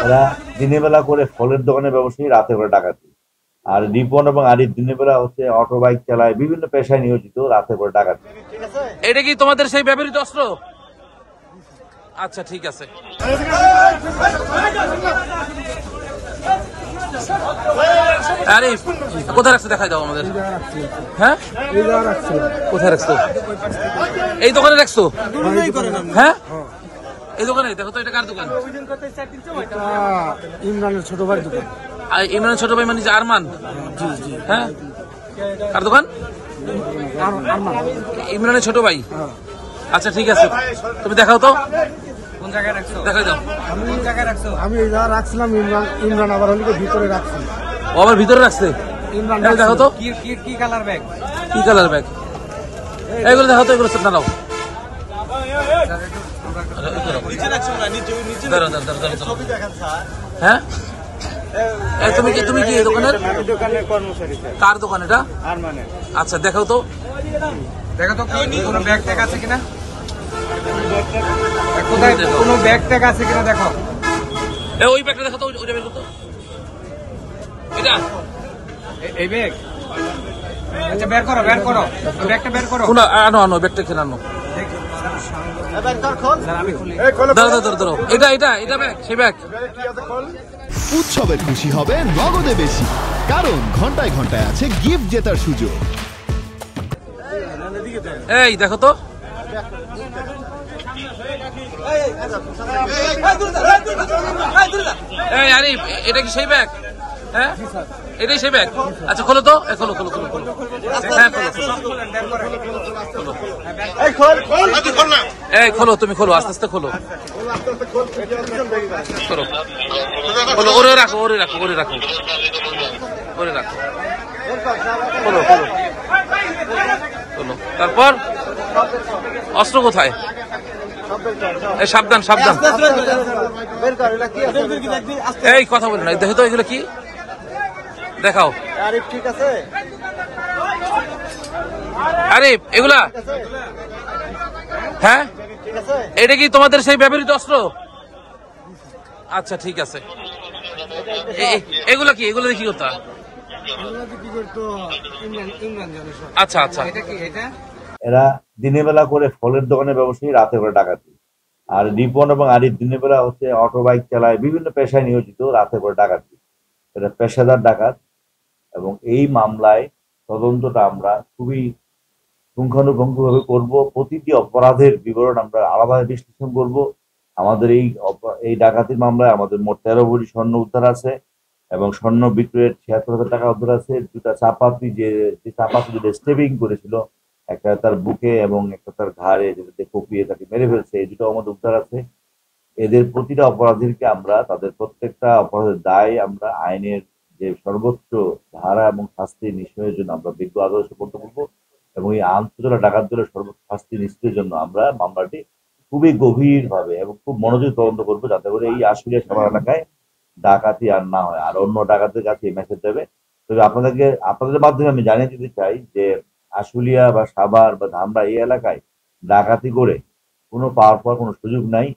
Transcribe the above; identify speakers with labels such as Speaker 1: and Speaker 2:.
Speaker 1: এরা দিনের বেলা করে ফলের দোকানে ব্যবসায়ী, রাতে করে ডাকাতি। আর রিপন এবং আরিফ দিনের বেলা হচ্ছে অটো বাইক চালায়, বিভিন্ন পেশায় নিয়োজিত, রাতে করে ডাকাতি।
Speaker 2: এটা কি তোমাদের সেই ব্যবহৃত অস্ত্র? আচ্ছা ঠিক আছে। আরিফ কোথায় রাখছো দেখাই দাও আমাদের। হ্যাঁ কোথায় রাখছো? এই দোকানে রাখছো? হ্যাঁ এই দোকানে। দেখো তো এটা কার দোকান?
Speaker 3: ইমরানের ছোট ভাইয়ের দোকান।
Speaker 2: ইমরানের ছোট ভাই মানে যে আরমান? হ্যাঁ কার দোকান? ইমরানের ছোট ভাই। আচ্ছা ঠিক আছে, তুমি দেখাও তো কোন জায়গায় রাখছো, দেখাই দাও। কোন জায়গায় রাখছো?
Speaker 3: আমি এই জায়গায় রাখছিলাম, ইমরান আবার হলে ভিতরে রাখছি।
Speaker 2: ও আবার ভিতরে রাখছে?
Speaker 3: ইমরান
Speaker 2: দেখো তো
Speaker 4: কি কালার ব্যাগ?
Speaker 2: কি কালার ব্যাগ? এগুলো দেখো তো, এগুলো সব দাঁড়াও। হ্যাঁ তুমি কি এই দোকানের? কার দোকান এটা? আচ্ছা দেখাও তো,
Speaker 4: দেখো তো কোনো ব্যাগ ট্যাগ আছে কিনা, কোথায় কোনো ব্যাগ ট্যাগ আছে কিনা দেখো।
Speaker 2: ওই ব্যাগটা দেখো তো, ওইটা বের করো তো। এটা
Speaker 4: এই ব্যাগ? আচ্ছা বের করো ব্যাগটা বের করো।
Speaker 2: আনো ব্যাগটা কিনে আনো। এটা ব্যাগ, সেই ব্যাগ।
Speaker 5: উৎসবের খুশি হবে নগদে বেশি, কারণ ঘন্টায় ঘন্টায় আছে গিফট জেতার সুযোগ।
Speaker 2: এই দেখো তো, এই আরিফ এটা কি সেই ব্যাগ? হ্যাঁ এটাই সেই ব্যাগ। আচ্ছা খোলো তো, খোলো। হ্যাঁ খোলো, তুমি খোলো, আস্তে আস্তে খোলো। ওরে রাখো। খোলো। তারপর অস্ত্র কোথায়? সাবধান। এই কথা বলে না, দেখো তো এগুলো কি, দেখাও। আরিফ এগুলা? হ্যাঁ এটা কি তোমাদের সেই ব্যবহৃত অস্ত্র? আচ্ছা ঠিক আছে। এগুলা কি? এগুলো কি করতা? আচ্ছা
Speaker 1: এরা দিনের বেলা করে ফলের দোকানে ব্যবসায়ী, রাতে করে ডাকাতি। আর রিপন এবং আরিফ দিনের বেলা হচ্ছে অটো বাইক চালায়, বিভিন্ন পেশায় নিয়োজিত, রাতে করে ডাকাতি। এটা পেশাদার ডাকাত। এবং এই মামলায় তদন্তটা আমরা খুবই পুঙ্খানুপুঙ্খভাবে করব। প্রতিটি অপরাধের বিবরণ আমরা আলাদা বিশ্লেষণ করব। আমাদের এই ডাকাতির মামলায় আমাদের মোট 13 ভরি স্বর্ণ উদ্ধার আছে, এবং স্বর্ণ বিক্রয়ের 76,000 টাকা উদ্ধার আছে। দুটা চাপাতি, যে চাপাতি যেটা স্টেপিং করেছিল, একটা তার বুকে এবং একটা তার ঘাড়ে, যেটাতে কুপিয়ে তাকে মেরে ফেলছে, এই দুটো আমাদের উদ্ধার আছে। এদের প্রতিটা অপরাধীকে আমরা তাদের প্রত্যেকটা অপরাধের দায় আমরা আইনের যে সর্বোচ্চ ধারা এবং শাস্তি নিশ্চয়ের জন্য আমরা বিজ্ঞ আদালতে সুপর্দ করবো, এবং এই আন্তর্জাতিক ডাকাত দলের সর্বোচ্চ শাস্তি নিশ্চয়ের জন্য আমরা মামলাটি খুবই গভীরভাবে এবং খুব মনোযোগ তদন্ত করবো, যাতে করে এই আশুলিয়া সাভার এলাকায় ডাকাতি আর না হয়, আর অন্য ডাকাতের কাছে মেসেজ দেবে। তবে আপনাদের মাধ্যমে আমি জানিয়ে দিতে চাই যে আশুলিয়া বা সাভার বা ধামরা এই এলাকায় ডাকাতি করে কোনো পাওয়ার কোনো সুযোগ নাই।